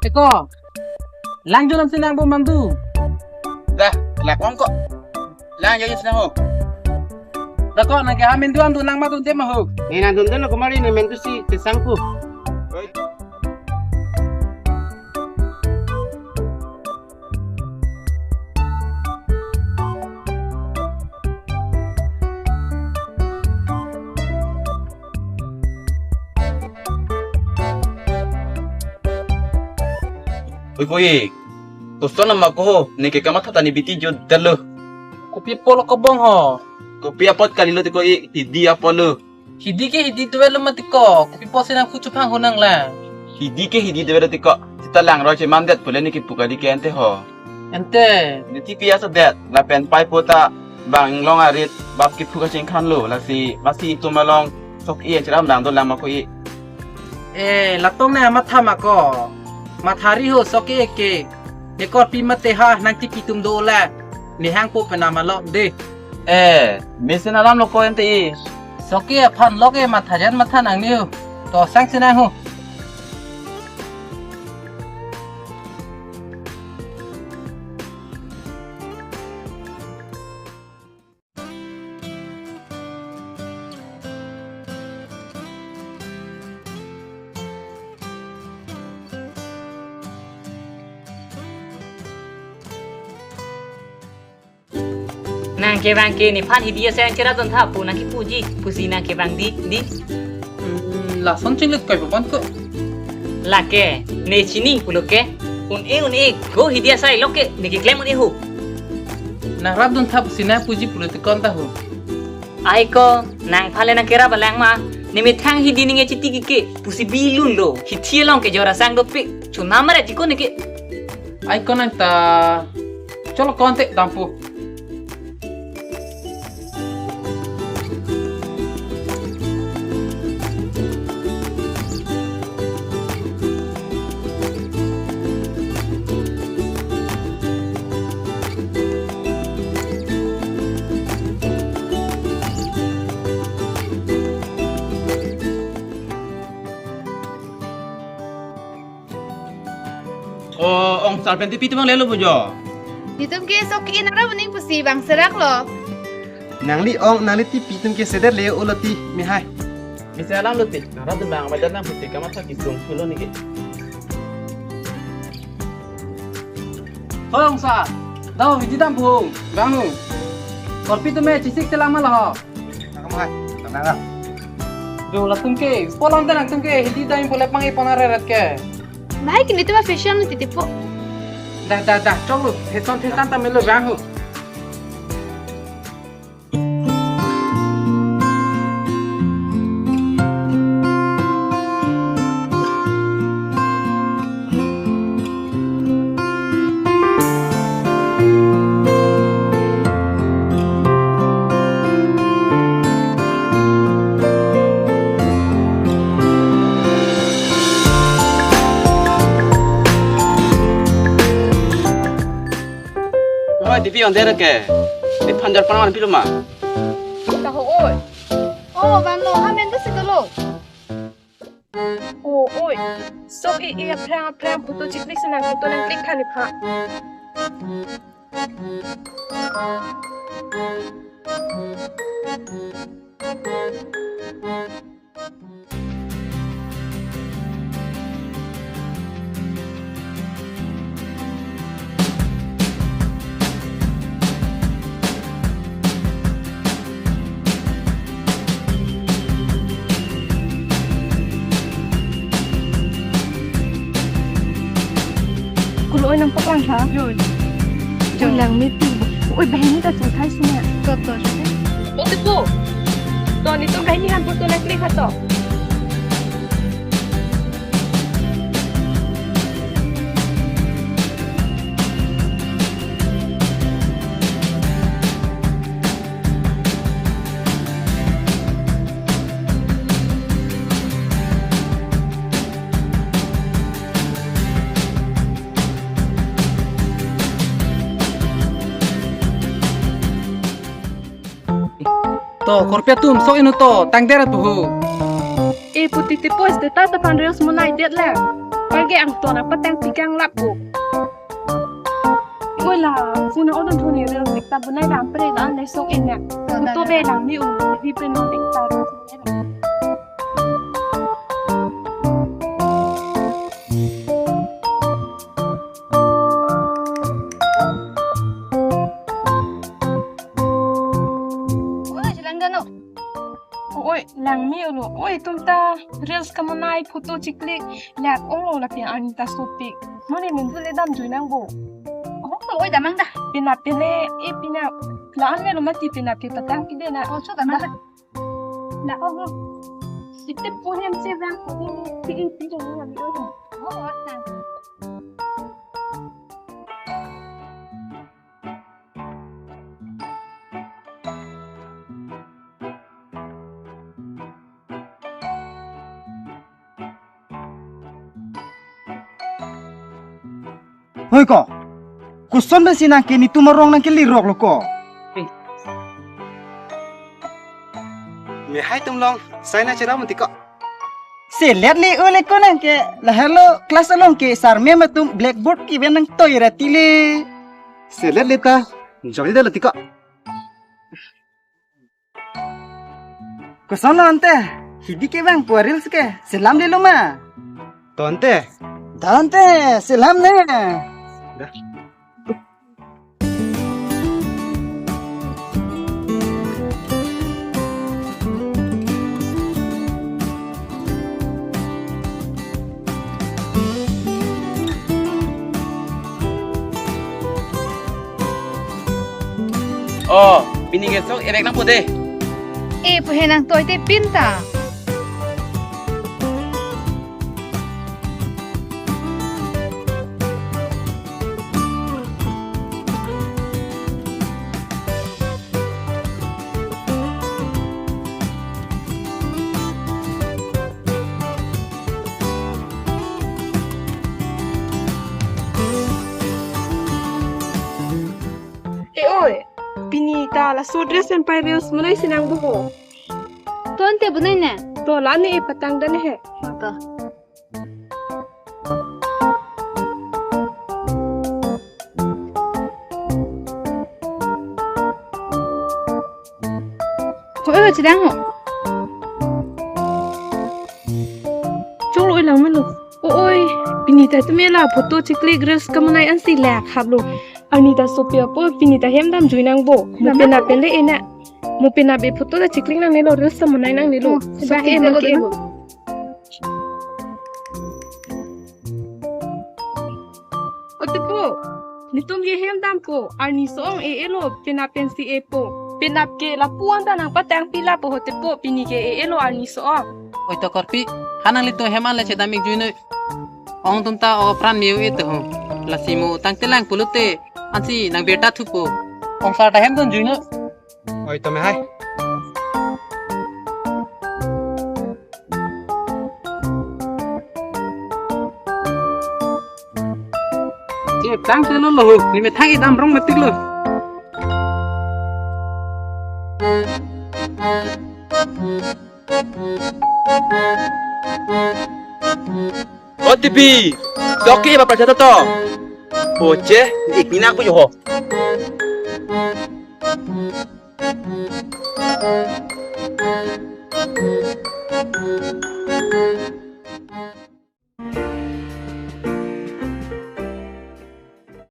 Eko, lang jualan senang pun mantu. Dah, lek wong kok. Lang yo senang ho. Dah kok nak amin tuan tu nang matu dia mah. Ni nang tuntun lo kemarin ni mentu si kesangku. Oi, tusto nama ko ni ke kamat tani biti jo dalo. Kopi polo kebong ho. Kopi apa kali lo tiko hidi apa lo? Hidi ke hidi tu velo mati ko. Kopi po senang kucu pang honang lah. Hidi ke hidi dewe tiko. Kita lang roche mandat pula ni ke puka di ke ente ho. Ente. Ni tipi asa dat la pen pai pota bang long arit bab ki puka cheng khan lo la si masih itu malong sok iya ceram dang do lama ko i. Latong na matha mako. Mathari ho soke ke. Ekor pi mate ha nang tipi tum do la. Ni hang po penama lo de. Mesin alam lo ko ente i. Soke phan loge mathajan matha nang ni ho. To sang senang ho. Nang ke bang ke ni phan hidia sen chera don tha pu nang ki puji pusi nang ke bang di La son ching lek kai bon ko. la ke ne chini pulo ke un e go hidia sai loke ni ke klem ni hu Na radun thap sina puji pulut kon ta ho. ai ko nang phale nang kera balang ma ni mi thang hidi ni nge chiti ke pusi bilun lo hitie long ke jora sang do pe chuna mare jiko ni ke Ai kon ta. Cholo kontek dampu. Oh, ong sar pen tipi tu bang lelo bojo. Ditum ke soki nara bening pusi bang serak lo. Nang li ong nang li tipi tum ke seder le ulati mi hai. Mesin alam lo ti. Na radun bang madan nang puti kamat ta ki sung pulo ni ke. Hong sa. Dau hiji dam bu. Bang nu. Korpi tu me cisik selang malah. Nang mai. Nang nang. Jo la tum ke. Polang tan tum ke hiji dam pole pangi ponare rat ke. Mai kini tu mah fashion lu titipu. Dah. Cholo. Heson ta melo bang hu. Oh, tipi on dera ke. Ni panjar panaman pilu ma. Tahu oi. Oh, bang lo hamen tu segalo. Oh, oi. Sok i prang putu ciklik senang putu nang klik kan ni pak. Oi nang paklang ha. Rồi. Lang meti. Oi behni ta chu thai sina. Kotor. Itu po. To ni to ai ni han putu nang klik ha to. To korpi atum so inu to tang dera tu ho. E puti te pois de tata pan reos monai det la. Pai cái ăn tuần nào bắt đang bị căng lắm bộ ôi là phụ nữ ở đông thôn này đều thích ta bữa nay làm cái đó lấy số in nè tôi về làm nhiều đi bên nó tính ta rồi Ôi, chị đang gần không? ôi lang nhiều rồi ôi tụi ta reels kamu nai photo chỉ click lạc ông là tiền anh ta sopi mà nên mình cứ lấy đam chui năng bộ Ôi, đã mang đã. pina pina là anh này nó mất pina pina tang cái này Ôi, sao đã mang đã? là ông chỉ tiếp phụ em xem vang thì rồi là bị ôi Ôi, nè. Hoi ko. Kuson ba sinang kini tumarong nang kilirok lo ko. Me hai tum long, sai na chira mati ko. Se let le ole ko nang ke la hello class along ke sar me ma tum blackboard ki ben nang toy rati le. Se let le ta, jodi da lati ko. Kuson lo ante, hidi ke bang ko reels ke, selam le lo ma. Tonte. Dante, selam ne. Dah. Oh, bini gesok erek nang putih. Ê, phụ hệ nàng tôi tê pin ta. ôi pini ta là số dress and pay reels mà lấy sinang bộ Tôi ăn tê bữa nay nè. to lá này patang dan he Tờ. Ôi, chị đang hả? chung lỗi lắm luôn ôi pini ta tụi là photo chỉ click reels kamu nai an si lạc hab luôn Anita Sophia po pini ta hem dam join ang bo mo pena pele ena mo pena be photo ta chikling nang nilo reels sa manay nang nilo sa e man ke bo ote po nitum ye hem dam po ani song e elo pena pensi e po pena ke la puan ta nang patang pila po hote po pini ke e elo ani so oi to korpi hanang lito heman le chedamik juino ong tumta o pran miu itu lasimu tang telang pulute ansi nang beta thupo ong sa ta hem don juino Oi to me hai. che tang telo lo ni me thang idam rong matik lo OTP. Doki ba percaya to? Oce, ikina aku yo.